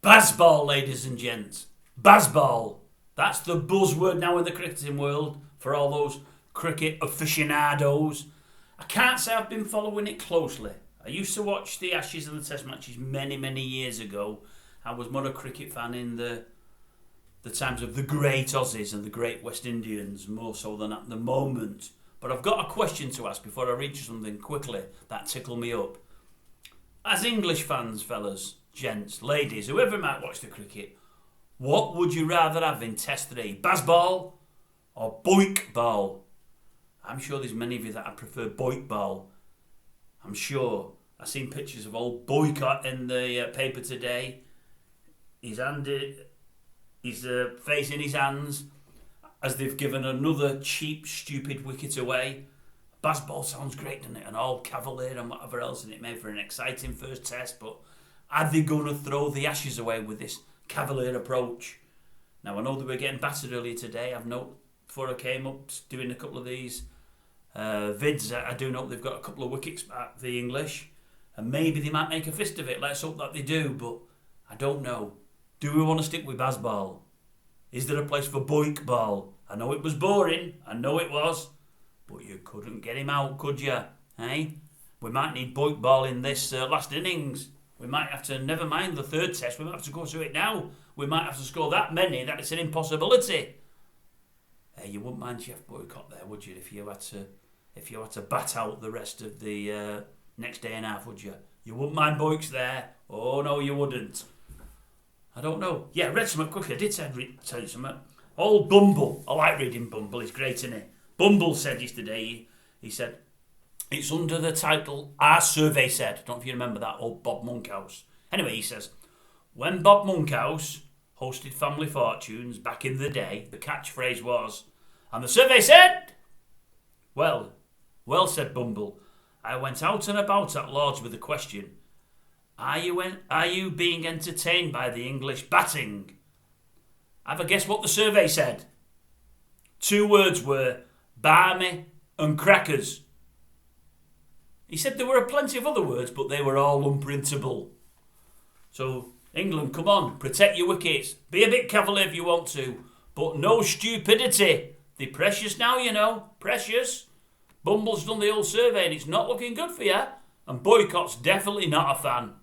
BAZBALL, ladies and gents. BAZBALL. That's the buzzword now in the cricketing world for all those cricket aficionados. I can't say I've been following it closely. I used to watch the Ashes and the Test matches many years ago. I was more a cricket fan in the times of the great Aussies and the great West Indians, more so than at the moment. But I've got a question to ask before I read you something quickly that tickle me up. As English fans, fellas, gents, ladies, whoever might watch the cricket, what would you rather have in Test 3? BAZBALL or BOYCBALL? I'm sure there's many of you that I prefer BOYCBALL. I'm sure. I've seen pictures of old Boycott in the paper today. His face in his hands as they've given another cheap, stupid wicket away. BAZBALL sounds great, doesn't it? And all cavalier and whatever else, and it made for an exciting first test. But are they going to throw the Ashes away with this cavalier approach? Now, I know they were getting battered earlier today. I've noted before I came up doing a couple of these vids, I do know they've got a couple of wickets at the English, and maybe they might make a fist of it. Let's hope that they do, but I don't know. Do we want to stick with BAZBALL? Is there a place for BOYCBALL? I know it was boring, I know it was, but you couldn't get him out, could you? Eh? We might need BOYCBALL in this last innings. We might have to, never mind the third test, we might have to go through it now. We might have to score that many that it's an impossibility. Hey, you wouldn't mind Jeff Boycott there, would you, if you had to bat out the rest of the next day and a half, would you? You wouldn't mind Boyks there? Oh no, you wouldn't. I don't know. Yeah, read something quickly. I did tell you something. Old Bumble. I like reading Bumble. He's great, isn't he? Bumble said yesterday, he said, it's under the title, Our Survey Said. I don't know if you remember that, old Bob Monkhouse. Anyway, he says, when Bob Monkhouse hosted Family Fortunes back in the day, the catchphrase was, and the survey said, well, said Bumble, I went out and about at Lords with the question, are you being entertained by the English batting? Have a guess what the survey said? 2 words were barmy and crackers. He said there were plenty of other words, but they were all unprintable. So, England, come on, protect your wickets. Be a bit cavalier if you want to, but no stupidity. They're precious now, you know, precious. Bumble's done the old survey and it's not looking good for you. And Boycott's definitely not a fan.